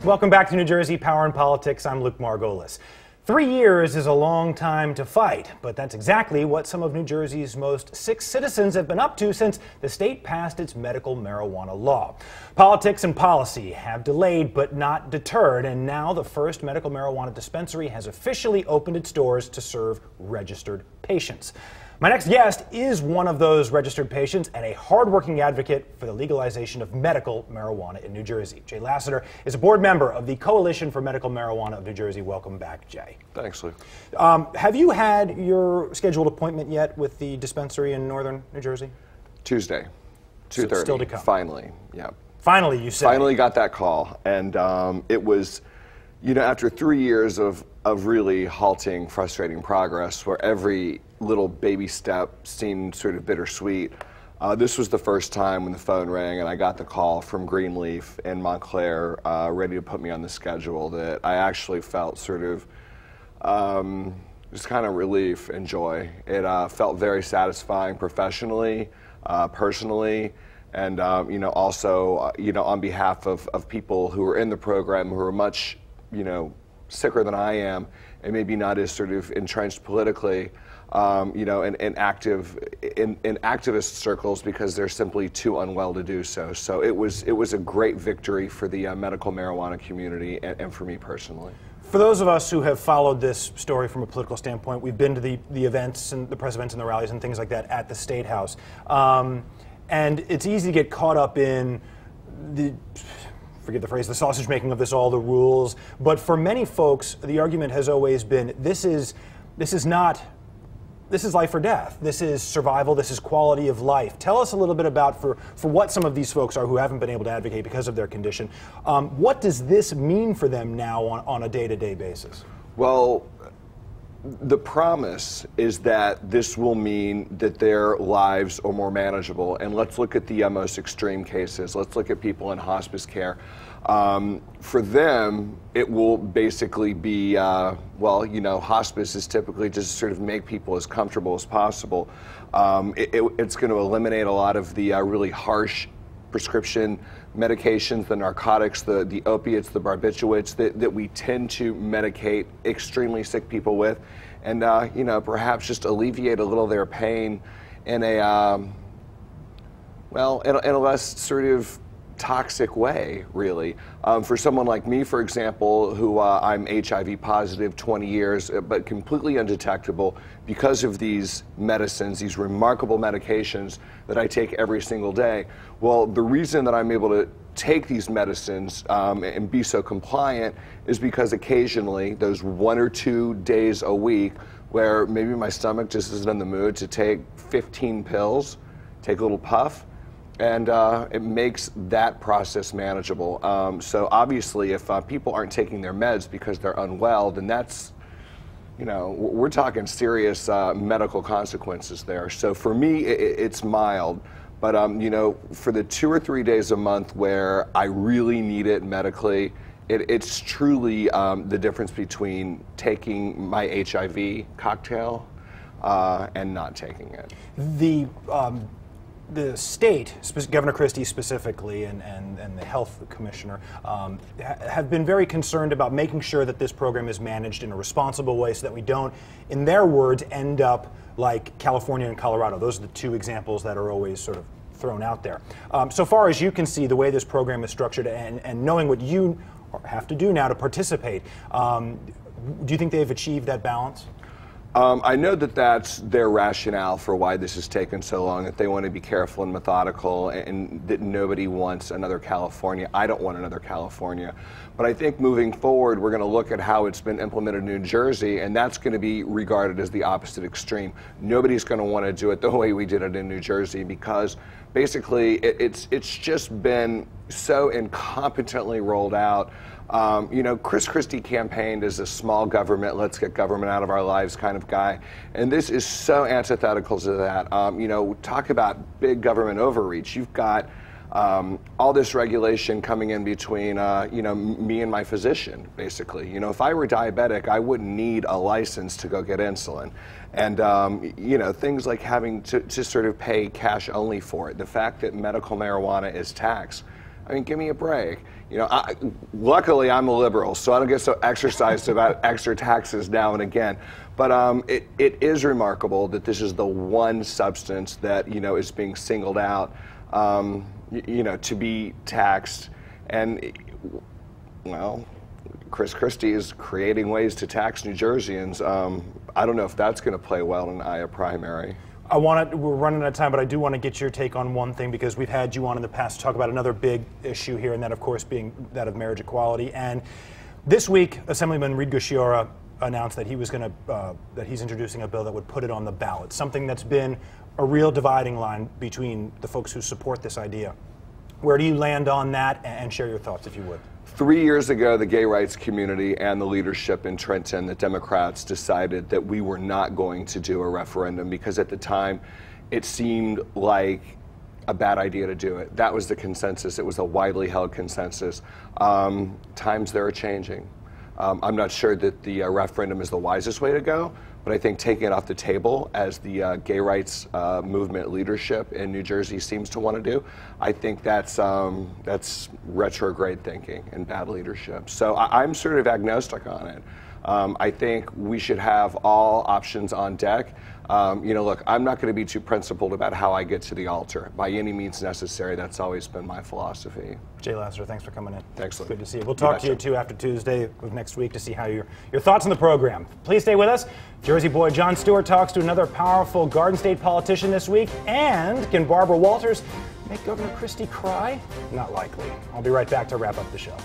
Welcome back to New Jersey Power and Politics. I'm Luke Margolis. 3 years is a long time to fight, but that's exactly what some of New Jersey's most sick citizens have been up to since the state passed its medical marijuana law. Politics and policy have delayed but not deterred, and now the first medical marijuana dispensary has officially opened its doors to serve registered patients. My next guest is one of those registered patients and a hardworking advocate for the legalization of medical marijuana in New Jersey. Jay Lassiter is a board member of the Coalition for Medical Marijuana of New Jersey. Welcome back, Jay. Thanks, Luke. Have you had your scheduled appointment yet with the dispensary in northern New Jersey? Tuesday, 2:30. So still to come. Finally, yeah. Finally, you said. Finally got that call, and it was, you know, after 3 years of really halting, frustrating progress, where every little baby step seemed sort of bittersweet. This was the first time when the phone rang and I got the call from Greenleaf in Montclair, ready to put me on the schedule, that I actually felt sort of just kind of relief and joy. It felt very satisfying professionally, personally, and you know, also on behalf of people who are in the program who are much sicker than I am and maybe not as sort of entrenched politically. In activist circles because they're simply too unwell to do so. So it was a great victory for the medical marijuana community and for me personally. For those of us who have followed this story from a political standpoint, we've been to the events and the press events and the rallies and things like that at the State House. And it's easy to get caught up in forget the phrase, the sausage making of this, all the rules. But for many folks, the argument has always been, this is life or death. This is survival. This is quality of life. Tell us a little bit about for what some of these folks are who haven't been able to advocate because of their condition. What does this mean for them now on a day-to-day basis? Well, the promise is that this will mean that their lives are more manageable. And let's look at the most extreme cases. Let's look at people in hospice care. For them, it will basically be, hospice is typically just sort of make people as comfortable as possible. It's going to eliminate a lot of the really harsh prescription medications, the narcotics, the opiates, the barbiturates that we tend to medicate extremely sick people with, and perhaps just alleviate a little of their pain in a in a less sort of toxic way, really. For someone like me, for example, who I'm HIV positive 20 years, but completely undetectable because of these medicines, these remarkable medications that I take every single day. Well, the reason that I'm able to take these medicines and be so compliant is because occasionally, those 1 or 2 days a week, where maybe my stomach just isn't in the mood to take 15 pills, take a little puff, and it makes that process manageable. So obviously, if people aren't taking their meds because they're unwell, then that's, we're talking serious medical consequences there. So for me, it's mild. But for the 2 or 3 days a month where I really need it medically, it's truly the difference between taking my HIV cocktail and not taking it. The state, Governor Christie specifically, and the health commissioner have been very concerned about making sure that this program is managed in a responsible way so that we don't, in their words, end up like California and Colorado. Those are the two examples that are always sort of thrown out there. So far as you can see, the way this program is structured and knowing what you have to do now to participate, do you think they've achieved that balance? I know that that's their rationale for why this has taken so long, that they want to be careful and methodical, and that nobody wants another California. I don't want another California. But I think moving forward, we're going to look at how it's been implemented in New Jersey, and that's going to be regarded as the opposite extreme. Nobody's going to want to do it the way we did it in New Jersey, because basically it's just been so incompetently rolled out. Chris Christie campaigned as a small government, let's get government out of our lives kind of guy. And this is so antithetical to that. Talk about big government overreach. You've got all this regulation coming in between, me and my physician, basically. If I were diabetic, I wouldn't need a license to go get insulin. And, things like having to sort of pay cash only for it. The fact that medical marijuana is taxed I mean, give me a break. You know, luckily I'm a liberal, so I don't get so exercised about extra taxes now and again. But it is remarkable that this is the one substance that, you know, is being singled out, you know, to be taxed. And, well, Chris Christie is creating ways to tax New Jerseyans. I don't know if that's going to play well in an Iowa primary. We're running out of time, but I do want to get your take on one thing, because we've had you on in the past to talk about another big issue here, and that, of course, being that of marriage equality. And this week, Assemblyman Reed Gusciora announced that he was going to that he's introducing a bill that would put it on the ballot, something that's been a real dividing line between the folks who support this idea. Where do you land on that, and share your thoughts, if you would? 3 years ago, the gay rights community and the leadership in Trenton, the Democrats, decided that we were not going to do a referendum because at the time it seemed like a bad idea to do it. That was the consensus. It was a widely held consensus. Times there are changing. I'm not sure that the referendum is the wisest way to go, but I think taking it off the table, as the gay rights movement leadership in New Jersey seems to want to do, I think that's retrograde thinking and bad leadership. So I'm sort of agnostic on it. I think we should have all options on deck. You know, look, I'm not going to be too principled about how I get to the altar. By any means necessary, that's always been my philosophy. Jay Lasseter, thanks for coming in. Thanks, Luke. Good to see you. We'll talk to you too after Tuesday of next week to see how your thoughts on the program. Please stay with us. Jersey boy Jon Stewart talks to another powerful Garden State politician this week. And can Barbara Walters make Governor Christie cry? Not likely. I'll be right back to wrap up the show.